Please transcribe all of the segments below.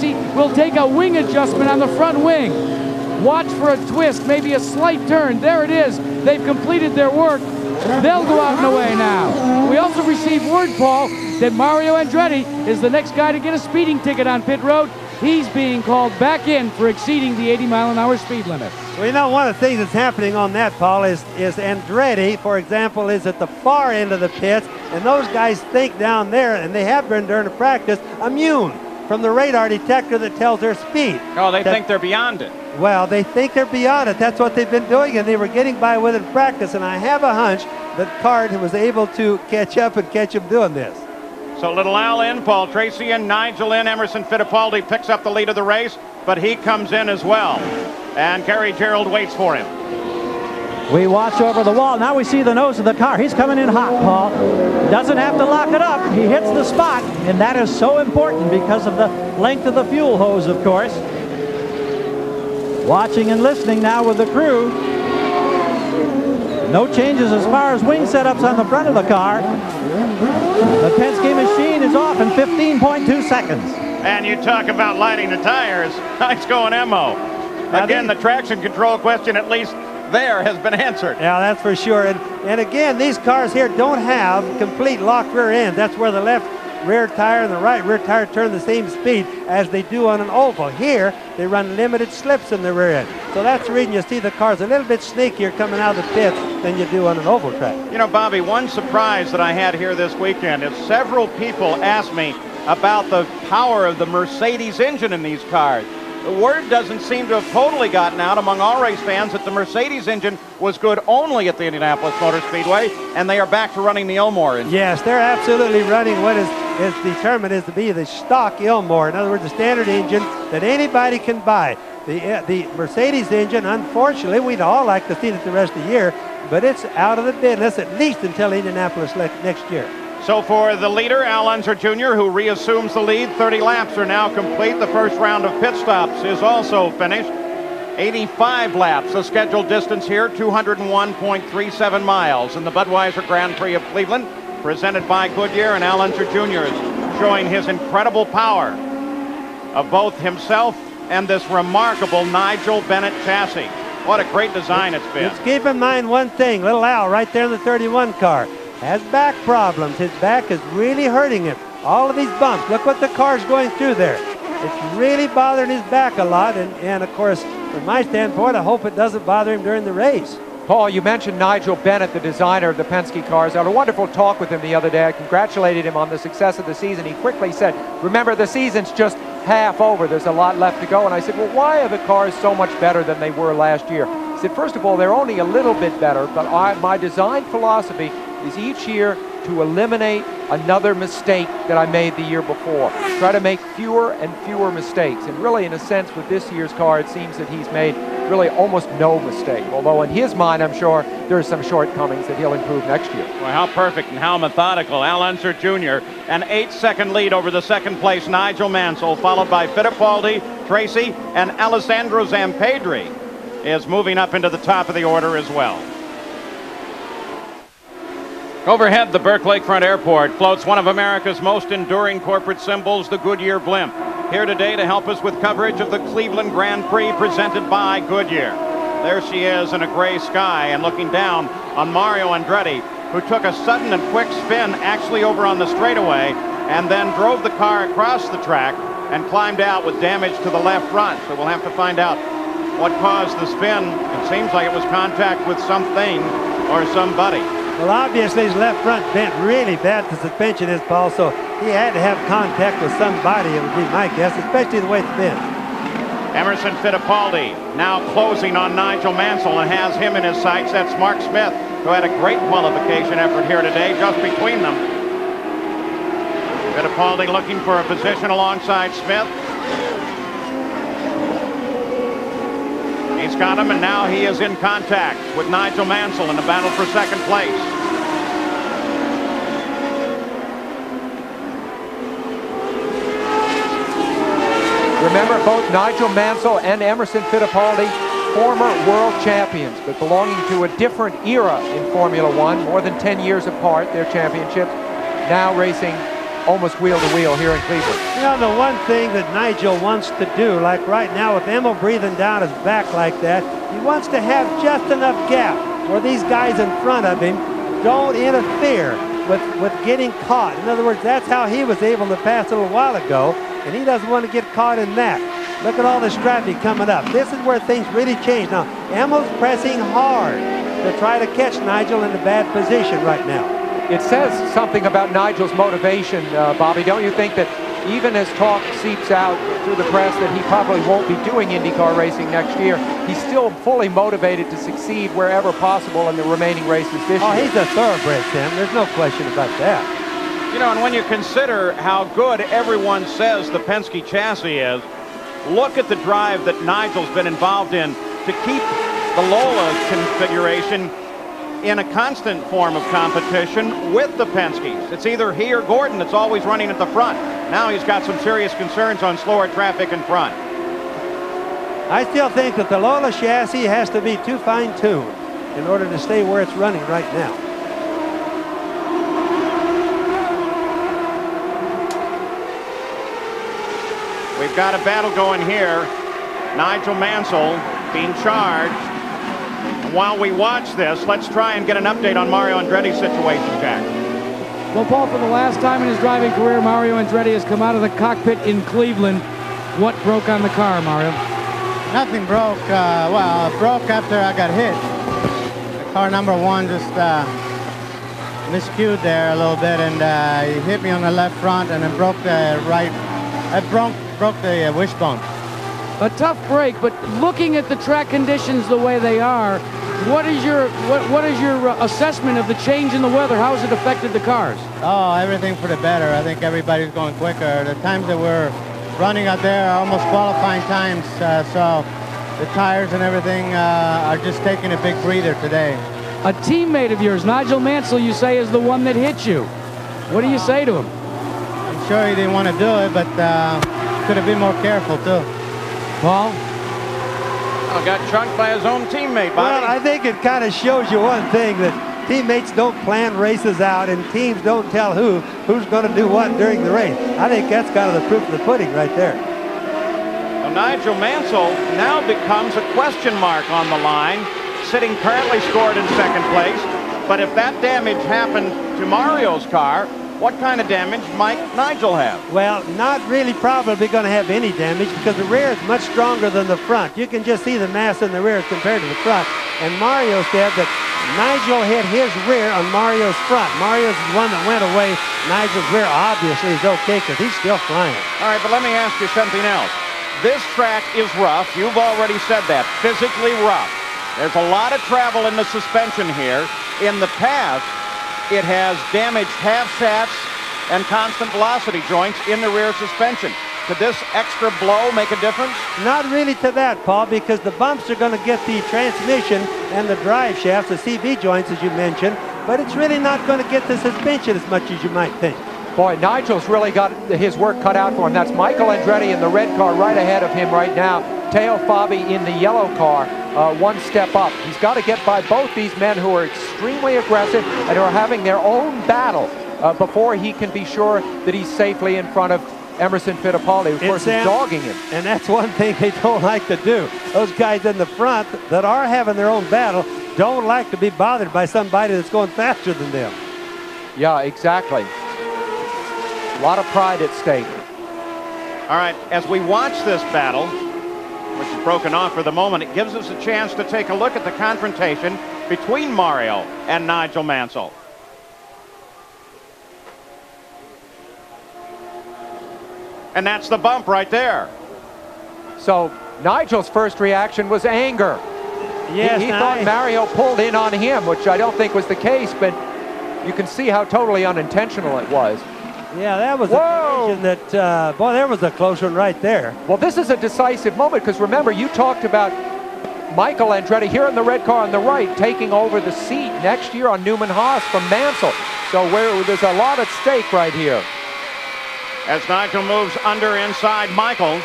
Tracy will take a wing adjustment on the front wing. Watch for a twist, maybe a slight turn. There it is. They've completed their work. They'll go out and away now. We also received word, Paul, that Mario Andretti is the next guy to get a speeding ticket on pit road. He's being called back in for exceeding the 80-mile-an-hour speed limit. Well, you know, one of the things that's happening on that, Paul, is Andretti, for example, is at the far end of the pits, and those guys think down there, and they have been during the practice, immune from the radar detector that tells their speed. Oh, they think they're beyond it. Well, they think they're beyond it. That's what they've been doing, and they were getting by with it in practice, and I have a hunch that Card was able to catch up and catch him doing this. So Little Al in, Paul Tracy in, Nigel in, Emerson Fittipaldi picks up the lead of the race, but he comes in as well. And Gary Gerould waits for him. We watch over the wall. Now we see the nose of the car. He's coming in hot, Paul. Doesn't have to lock it up. He hits the spot, and that is so important because of the length of the fuel hose, of course. Watching and listening now with the crew. No changes as far as wing setups on the front of the car. The Penske machine is off in 15.2 seconds. And you talk about lighting the tires. Nice going, Emo. Again, the traction control question, at least there, has been answered. Yeah, that's for sure. And again, these cars here don't have complete locked rear ends. That's where the left rear tire and the right rear tire turn the same speed as they do on an oval. Here, they run limited slips in the rear end. So that's the reason you see the cars a little bit sneakier coming out of the pits than you do on an oval track. You know, Bobby, one surprise that I had here this weekend is several people asked me about the power of the Mercedes engine in these cars. The word doesn't seem to have totally gotten out among all race fans that the Mercedes engine was good only at the Indianapolis Motor Speedway, and they are back to running the Ilmor engine. Yes, they're absolutely running what is determined is to be the stock Ilmor. In other words, the standard engine that anybody can buy. The Mercedes engine, unfortunately, we'd all like to see it the rest of the year, but it's out of the business at least until Indianapolis next year. So for the leader, Al Unser Jr., who reassumes the lead, 30 laps are now complete. The first round of pit stops is also finished. 85 laps, the scheduled distance here, 201.37 miles in the Budweiser Grand Prix of Cleveland, presented by Goodyear, and Al Unser Jr. is showing his incredible power of both himself and this remarkable Nigel Bennett chassis. What a great design it's been. Let's keep in mind one thing, little Al right there in the 31 car has back problems. His back is really hurting him. All of these bumps, look what the car's going through there. It's really bothering his back a lot, and of course, from my standpoint, I hope it doesn't bother him during the race. Paul, you mentioned Nigel Bennett, the designer of the Penske cars. I had a wonderful talk with him the other day. I congratulated him on the success of the season. He quickly said, remember, the season's just half over. There's a lot left to go. And I said, well, why are the cars so much better than they were last year? He said, first of all, they're only a little bit better, but my design philosophy is each year to eliminate another mistake that I made the year before. Try to make fewer and fewer mistakes. And really, in a sense, with this year's car, it seems that he's made really almost no mistake. Although in his mind, I'm sure there's some shortcomings that he'll improve next year. Well, how perfect and how methodical. Al Unser Jr., an 8-second lead over the second place Nigel Mansell, followed by Fittipaldi, Tracy, and Alessandro Zampedri is moving up into the top of the order as well. Overhead, the Burke Lakefront Airport floats one of America's most enduring corporate symbols, the Goodyear blimp. Here today to help us with coverage of the Cleveland Grand Prix presented by Goodyear. There she is in a gray sky and looking down on Mario Andretti, who took a sudden and quick spin actually over on the straightaway and then drove the car across the track and climbed out with damage to the left front. So we'll have to find out what caused the spin. It seems like it was contact with something or somebody. Well, obviously his left front bent really bad, the suspension is, Paul, so he had to have contact with somebody, it would be my guess, especially the way it's bent. Emerson Fittipaldi now closing on Nigel Mansell and has him in his sights. That's Mark Smith, who had a great qualification effort here today, just between them. Fittipaldi looking for a position alongside Smith. He's got him, and now he is in contact with Nigel Mansell in the battle for second place. Remember, both Nigel Mansell and Emerson Fittipaldi, former world champions, but belonging to a different era in Formula One, more than 10 years apart, their championships, now racing almost wheel to wheel here in Cleveland. You know, the one thing that Nigel wants to do, like right now with Emil breathing down his back like that, he wants to have just enough gap where these guys in front of him don't interfere with getting caught. In other words, that's how he was able to pass a little while ago, and he doesn't want to get caught in that. Look at all this traffic coming up. This is where things really change. Now, Emil's pressing hard to try to catch Nigel in a bad position right now. It says something about Nigel's motivation, Bobby. Don't you think that even as talk seeps out through the press that he probably won't be doing IndyCar racing next year, he's still fully motivated to succeed wherever possible in the remaining races this year? Oh, he's a thoroughbred, Tim. There's no question about that. You know, and when you consider how good everyone says the Penske chassis is, look at the drive that Nigel's been involved in to keep the Lola configuration in a constant form of competition with the Penske's. It's either he or Gordon that's always running at the front. Now he's got some serious concerns on slower traffic in front. I still think that the Lola chassis has to be too fine-tuned in order to stay where it's running right now. We've got a battle going here. Nigel Mansell being charged. While we watch this, let's try and get an update on Mario Andretti's situation, Jack. Well, Paul, for the last time in his driving career, Mario Andretti has come out of the cockpit in Cleveland. What broke on the car, Mario? Nothing broke. Well, it broke after I got hit. The car number one just miscued there a little bit, and he hit me on the left front, and then broke the right. It broke the wishbone. A tough break, but looking at the track conditions the way they are, what is your assessment of the change in the weather? How has it affected the cars? Oh, everything for the better. I think everybody's going quicker. The times that we're running out there are almost qualifying times, so the tires and everything are just taking a big breather today. A teammate of yours, Nigel Mansell, you say is the one that hit you. What do you say to him? I'm sure he didn't want to do it, but could have been more careful too. Paul? Oh, got chunked by his own teammate, Bobby. Well, I think it kind of shows you one thing, that teammates don't plan races out and teams don't tell who's going to do what during the race. I think that's kind of the proof of the pudding right there. Well, Nigel Mansell now becomes a question mark on the line, sitting currently scored in second place. But if that damage happened to Mario's car, what kind of damage might Nigel have? Well, not really probably going to have any damage because the rear is much stronger than the front. You can just see the mass in the rear compared to the front. And Mario said that Nigel hit his rear on Mario's front. Mario's the one that went away. Nigel's rear obviously is okay because he's still flying. All right, but let me ask you something else. This track is rough. You've already said that. Physically rough. There's a lot of travel in the suspension here. In the past, it has damaged half shafts and constant velocity joints in the rear suspension. Could this extra blow make a difference? Not really to that, Paul, because the bumps are going to get the transmission and the drive shafts, the CV joints, as you mentioned, but it's really not going to get the suspension as much as you might think. Boy, Nigel's really got his work cut out for him. That's Michael Andretti in the red car right ahead of him right now. Teo Fabi in the yellow car, one step up. He's got to get by both these men who are extremely aggressive and who are having their own battle before he can be sure that he's safely in front of Emerson Fittipaldi, of course, is dogging him. And that's one thing they don't like to do. Those guys in the front that are having their own battle don't like to be bothered by somebody that's going faster than them. Yeah, exactly. A lot of pride at stake. All right, as we watch this battle, which is broken off for the moment, it gives us a chance to take a look at the confrontation between Mario and Nigel Mansell. And that's the bump right there. So Nigel's first reaction was anger. Yes, he thought Mario pulled in on him, which I don't think was the case, but you can see how totally unintentional it was. Yeah, that was a collision that, boy, there was a close one right there. Well, this is a decisive moment because remember, you talked about Michael Andretti here in the red car on the right taking over the seat next year on Newman Haas from Mansell. So there's a lot at stake right here. As Nigel moves under inside Michael.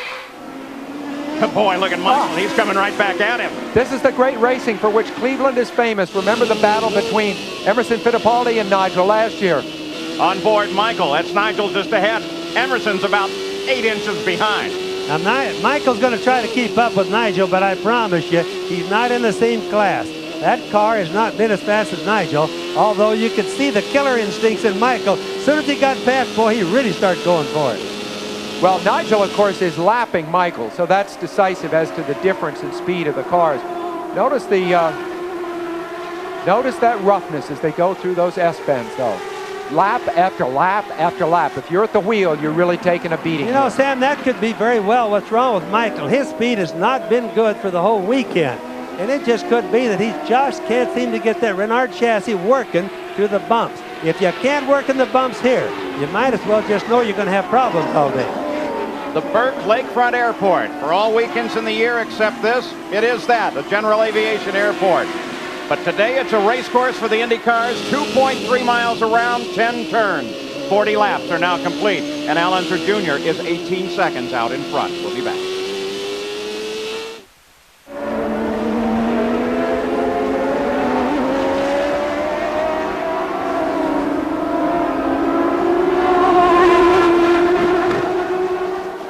Boy, look at Michael. He's coming right back at him. This is the great racing for which Cleveland is famous. Remember the battle between Emerson Fittipaldi and Nigel last year. On board Michael. That's Nigel just ahead. Emerson's about 8 inches behind. Now, Michael's going to try to keep up with Nigel, but I promise you, he's not in the same class. That car has not been as fast as Nigel, although you could see the killer instincts in Michael. As soon as he got past, boy, he really started going for it. Well, Nigel, of course, is lapping Michael, so that's decisive as to the difference in speed of the cars. Notice that roughness as they go through those S-bends, though. Lap after lap after lap. If you're at the wheel, you're really taking a beating. You know, Sam, that could be very well what's wrong with Michael. His speed has not been good for the whole weekend. And it just could be that he just can't seem to get that Renard chassis working through the bumps. If you can't work in the bumps here, you might as well just know you're going to have problems all day. The Burke Lakefront Airport. For all weekends in the year except this, it is that, the General Aviation Airport. But today it's a race course for the Indy cars, 2.3 miles around, 10 turns. 40 laps are now complete, and Al Unser Jr. is 18 seconds out in front. We'll be back.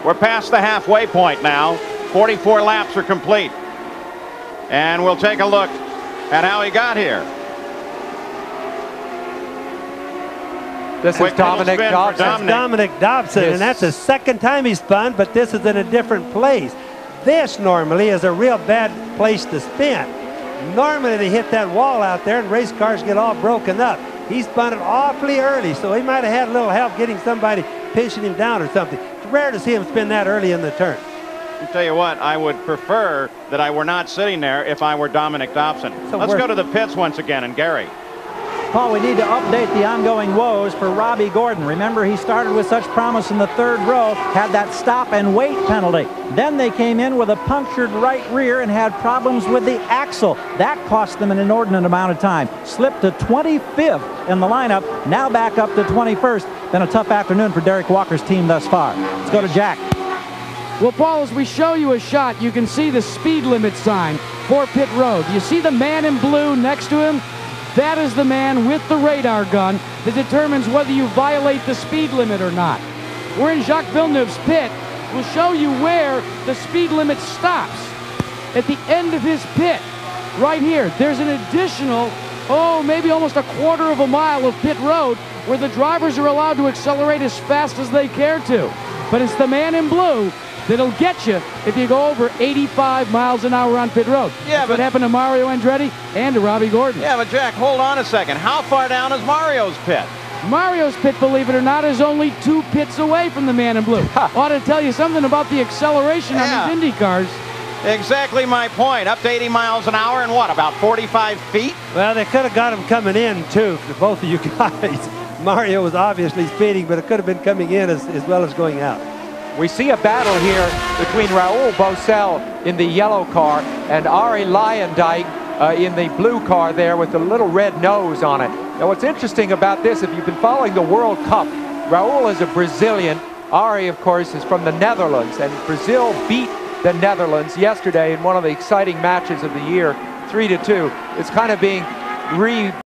We're past the halfway point now. 44 laps are complete. And we'll take a look at how he got here. This is Dominic Dobson. Dominic Dobson, and that's the second time he spun, but this is in a different place. This normally is a real bad place to spin. Normally they hit that wall out there and race cars get all broken up. He spun it awfully early, so he might have had a little help getting somebody pinching him down or something. It's rare to see him spin that early in the turn. I'll tell you what, I would prefer that I were not sitting there if I were Dominic Dobson. So let's go to the pits once again, and Gary. Paul, we need to update the ongoing woes for Robbie Gordon. Remember, he started with such promise in the third row, had that stop and wait penalty. Then they came in with a punctured right rear and had problems with the axle. That cost them an inordinate amount of time. Slipped to 25th in the lineup, now back up to 21st. Been a tough afternoon for Derek Walker's team thus far. Let's go to Jack. Well, Paul, as we show you a shot, you can see the speed limit sign for pit road. You see the man in blue next to him? That is the man with the radar gun that determines whether you violate the speed limit or not. We're in Jacques Villeneuve's pit. We'll show you where the speed limit stops. At the end of his pit, right here, there's an additional, maybe almost a quarter of a mile of pit road where the drivers are allowed to accelerate as fast as they care to. But it's the man in blue that'll get you if you go over 85 miles an hour on pit road. Yeah, That's what happened to Mario Andretti and to Robbie Gordon. Yeah, but Jack, hold on a second. How far down is Mario's pit? Mario's pit, believe it or not, is only 2 pits away from the man in blue. Ought to tell you something about the acceleration on these Indy cars. Exactly my point. Up to 80 miles an hour and what, about 45 feet? Well, they could have got him coming in, too, for both of you guys. Mario was obviously speeding, but it could have been coming in as well as going out. We see a battle here between Raoul Boesel in the yellow car and Arie Luyendyk in the blue car there with the little red nose on it. Now, what's interesting about this, if you've been following the World Cup, Raoul is a Brazilian. Arie, of course, is from the Netherlands, and Brazil beat the Netherlands yesterday in one of the exciting matches of the year, 3-2. It's kind of being